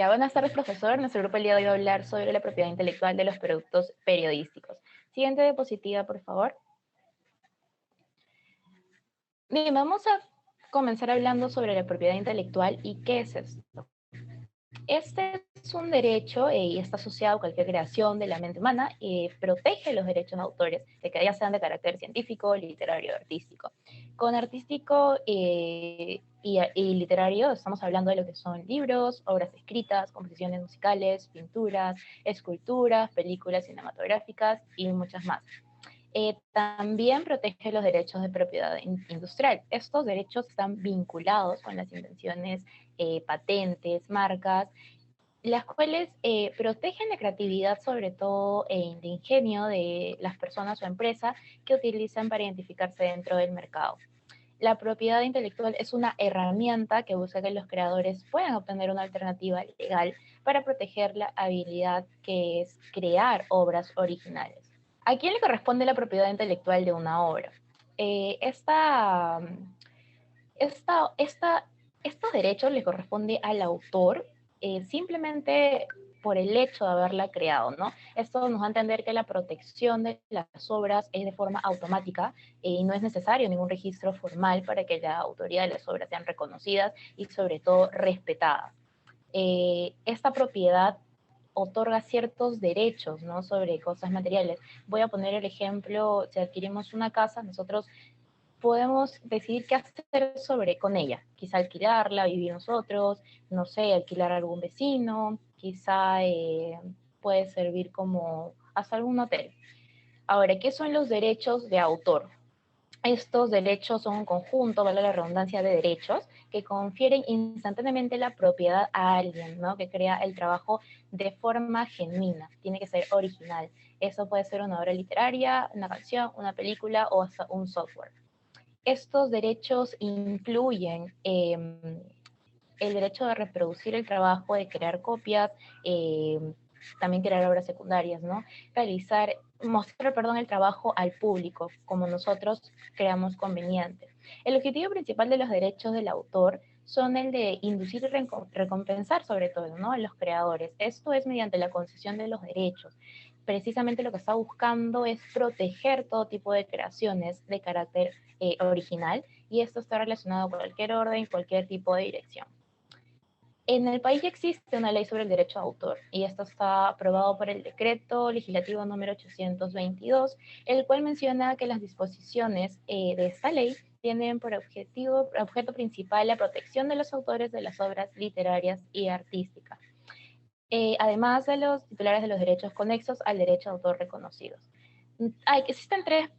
Buenas tardes, profesor. Nuestro grupo el día de hoy va a hablar sobre la propiedad intelectual de los productos periodísticos. Siguiente diapositiva, por favor. Bien, vamos a comenzar hablando sobre la propiedad intelectual y qué es esto. Este es un derecho y está asociado a cualquier creación de la mente humana y protege los derechos de autores, de que ya sean de carácter científico, literario o artístico. Con artístico y literario estamos hablando de lo que son libros, obras escritas, composiciones musicales, pinturas, esculturas, películas cinematográficas y muchas más. También protege los derechos de propiedad industrial. Estos derechos están vinculados con las invenciones, patentes, marcas, las cuales protegen la creatividad, sobre todo de ingenio de las personas o empresas que utilizan para identificarse dentro del mercado. La propiedad intelectual es una herramienta que busca que los creadores puedan obtener una alternativa legal para proteger la habilidad que es crear obras originales. ¿A quién le corresponde la propiedad intelectual de una obra? Eh, esta, esta, esta, Estos derechos le corresponde al autor simplemente por el hecho de haberla creado, ¿no? Esto nos va a entender que la protección de las obras es de forma automática y no es necesario ningún registro formal para que la autoría de las obras sean reconocidas y sobre todo respetadas. Esta propiedad otorga ciertos derechos, ¿no? Sobre cosas materiales. Voy a poner el ejemplo, si adquirimos una casa, nosotros podemos decidir qué hacer con ella. Quizá alquilarla, vivir nosotros, no sé, alquilar a algún vecino, quizá puede servir como hasta algún hotel. Ahora, ¿qué son los derechos de autor? Estos derechos son un conjunto, vale la redundancia, de derechos que confieren instantáneamente la propiedad a alguien, ¿no? Que crea el trabajo de forma genuina, tiene que ser original. Eso puede ser una obra literaria, una canción, una película o hasta un software. Estos derechos incluyen el derecho de reproducir el trabajo, de crear copias, también crear obras secundarias, ¿no? Mostrar, perdón, el trabajo al público, como nosotros creamos conveniente. El objetivo principal de los derechos del autor son el de inducir y recompensar sobre todo, ¿no?, a los creadores. Esto es mediante la concesión de los derechos. Precisamente lo que está buscando es proteger todo tipo de creaciones de carácter original, y esto está relacionado con cualquier orden, cualquier tipo de dirección. En el país ya existe una ley sobre el derecho de autor y esto está aprobado por el decreto legislativo número 822, el cual menciona que las disposiciones de esta ley tienen por objeto principal la protección de los autores de las obras literarias y artísticas, además de los titulares de los derechos conexos al derecho de autor reconocidos. Existen tres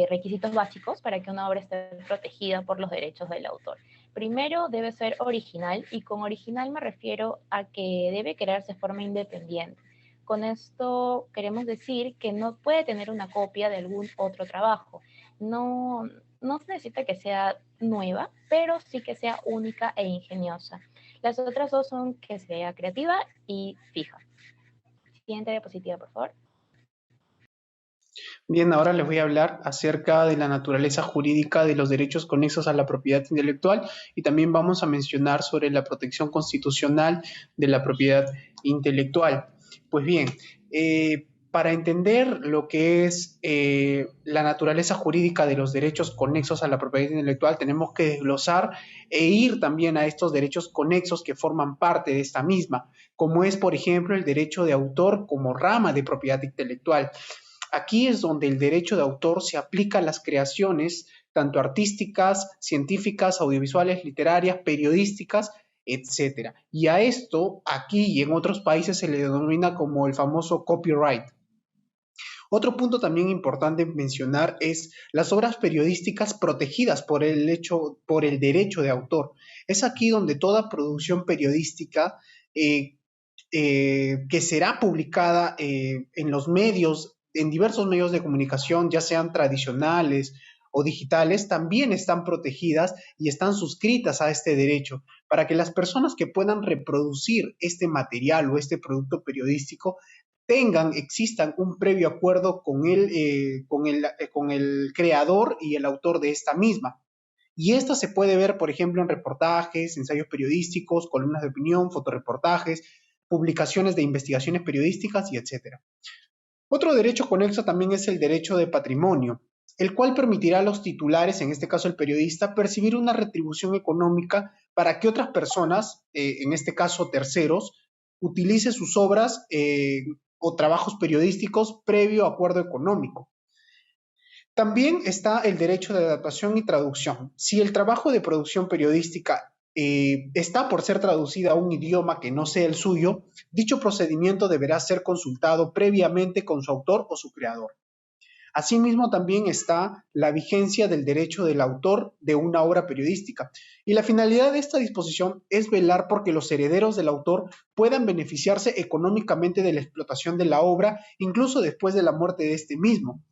requisitos básicos para que una obra esté protegida por los derechos del autor. Primero, debe ser original, y con original me refiero a que debe crearse de forma independiente. Con esto queremos decir que no puede tener una copia de algún otro trabajo. No se necesita que sea nueva, pero sí que sea única e ingeniosa. Las otras dos son que sea creativa y fija. Siguiente diapositiva, por favor. Bien, ahora les voy a hablar acerca de la naturaleza jurídica de los derechos conexos a la propiedad intelectual y también vamos a mencionar sobre la protección constitucional de la propiedad intelectual. Pues bien, para entender lo que es la naturaleza jurídica de los derechos conexos a la propiedad intelectual, tenemos que desglosar e ir también a estos derechos conexos que forman parte de esta misma, como es, por ejemplo, el derecho de autor como rama de propiedad intelectual. Aquí es donde el derecho de autor se aplica a las creaciones, tanto artísticas, científicas, audiovisuales, literarias, periodísticas, etcétera. Y a esto, aquí y en otros países se le denomina como el famoso copyright. Otro punto también importante mencionar es las obras periodísticas protegidas por el derecho de autor. Es aquí donde toda producción periodística que será publicada en los medios, en diversos medios de comunicación, ya sean tradicionales o digitales, también están protegidas y están suscritas a este derecho, para que las personas que puedan reproducir este material o este producto periodístico existan un previo acuerdo con el creador y el autor de esta misma. Y esta se puede ver, por ejemplo, en reportajes, ensayos periodísticos, columnas de opinión, fotoreportajes, publicaciones de investigaciones periodísticas y etcétera. Otro derecho conexo también es el derecho de patrimonio, el cual permitirá a los titulares, en este caso el periodista, percibir una retribución económica para que otras personas, en este caso terceros, utilice sus obras o trabajos periodísticos previo acuerdo económico. También está el derecho de adaptación y traducción. Si el trabajo de producción periodística está por ser traducida a un idioma que no sea el suyo, dicho procedimiento deberá ser consultado previamente con su autor o su creador. Asimismo, también está la vigencia del derecho del autor de una obra periodística. Y la finalidad de esta disposición es velar porque los herederos del autor puedan beneficiarse económicamente de la explotación de la obra, incluso después de la muerte de este mismo.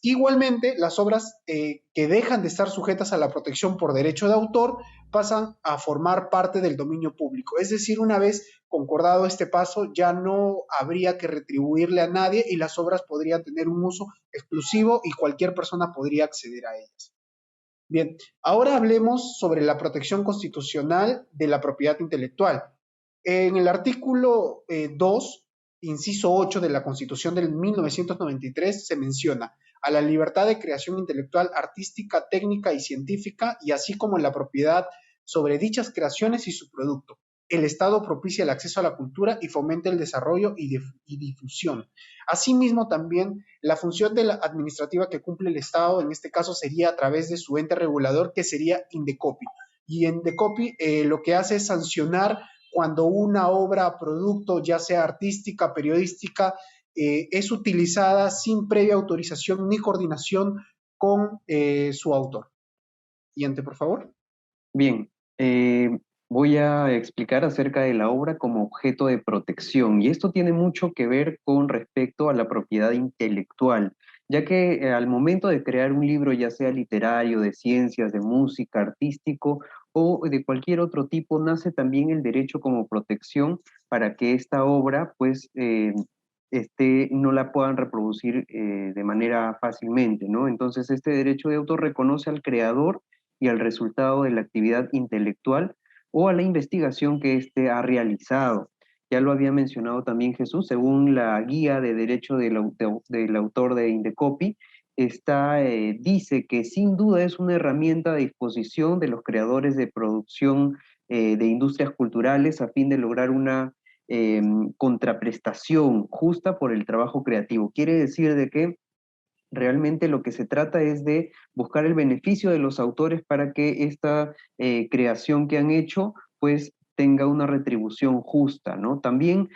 Igualmente, las obras que dejan de estar sujetas a la protección por derecho de autor pasan a formar parte del dominio público. Es decir, una vez concordado este paso, ya no habría que retribuirle a nadie y las obras podrían tener un uso exclusivo y cualquier persona podría acceder a ellas. Bien, ahora hablemos sobre la protección constitucional de la propiedad intelectual. En el artículo 2, inciso 8 de la Constitución del 1993 se menciona a la libertad de creación intelectual, artística, técnica y científica, y así como la propiedad sobre dichas creaciones y su producto. El Estado propicia el acceso a la cultura y fomenta el desarrollo y difusión. Asimismo, también la función de la administrativa que cumple el Estado, en este caso, sería a través de su ente regulador, que sería Indecopi. Y Indecopi lo que hace es sancionar cuando una obra, producto, ya sea artística, periodística, es utilizada sin previa autorización ni coordinación con su autor. Siguiente, por favor. Bien, voy a explicar acerca de la obra como objeto de protección, y esto tiene mucho que ver con respecto a la propiedad intelectual, ya que al momento de crear un libro, ya sea literario, de ciencias, de música, artístico o de cualquier otro tipo, nace también el derecho como protección para que esta obra, pues, no la puedan reproducir de manera fácilmente, ¿no? Entonces, este derecho de autor reconoce al creador y al resultado de la actividad intelectual o a la investigación que éste ha realizado. Ya lo había mencionado también Jesús, según la guía de derecho del autor de Indecopi, dice que sin duda es una herramienta de disposición de los creadores de producción de industrias culturales a fin de lograr una contraprestación justa por el trabajo creativo. Quiere decir de que realmente lo que se trata es de buscar el beneficio de los autores para que esta creación que han hecho, pues tenga una retribución justa, ¿no? También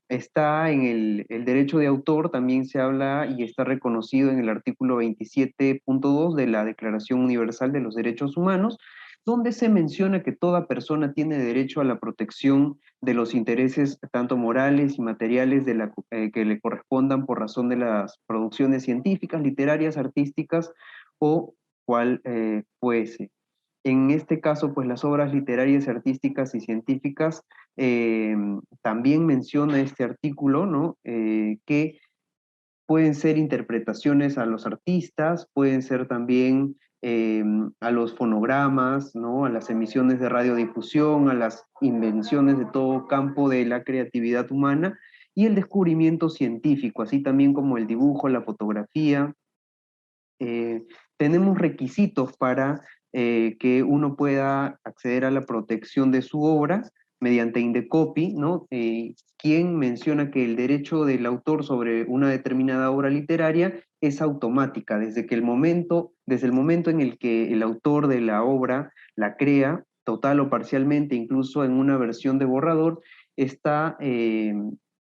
está en el derecho de autor, también se habla y está reconocido en el artículo 27.2 de la Declaración Universal de los Derechos Humanos, donde se menciona que toda persona tiene derecho a la protección de los intereses tanto morales y materiales que le correspondan por razón de las producciones científicas, literarias, artísticas o cual fuese. En este caso, pues las obras literarias, artísticas y científicas también menciona este artículo, ¿no? Que pueden ser interpretaciones a los artistas, pueden ser también a los fonogramas, ¿no? A las emisiones de radiodifusión, a las invenciones de todo campo de la creatividad humana y el descubrimiento científico, así también como el dibujo, la fotografía. Tenemos requisitos para que uno pueda acceder a la protección de su obra mediante Indecopi, ¿no? Quien menciona que el derecho del autor sobre una determinada obra literaria es automática, desde el momento en el que el autor de la obra la crea, total o parcialmente, incluso en una versión de borrador,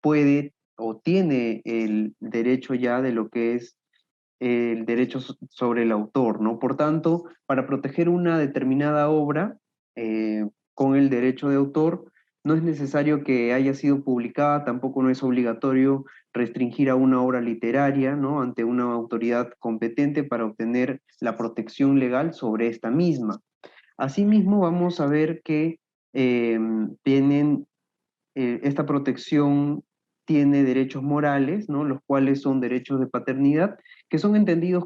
puede o tiene el derecho ya de lo que es el derecho sobre el autor, ¿no? Por tanto, para proteger una determinada obra con el derecho de autor, no es necesario que haya sido publicada, tampoco no es obligatorio restringir a una obra literaria, ¿no? Ante una autoridad competente para obtener la protección legal sobre esta misma. Asimismo, vamos a ver que esta protección tiene derechos morales, ¿no? Los cuales son derechos de paternidad, que son entendidos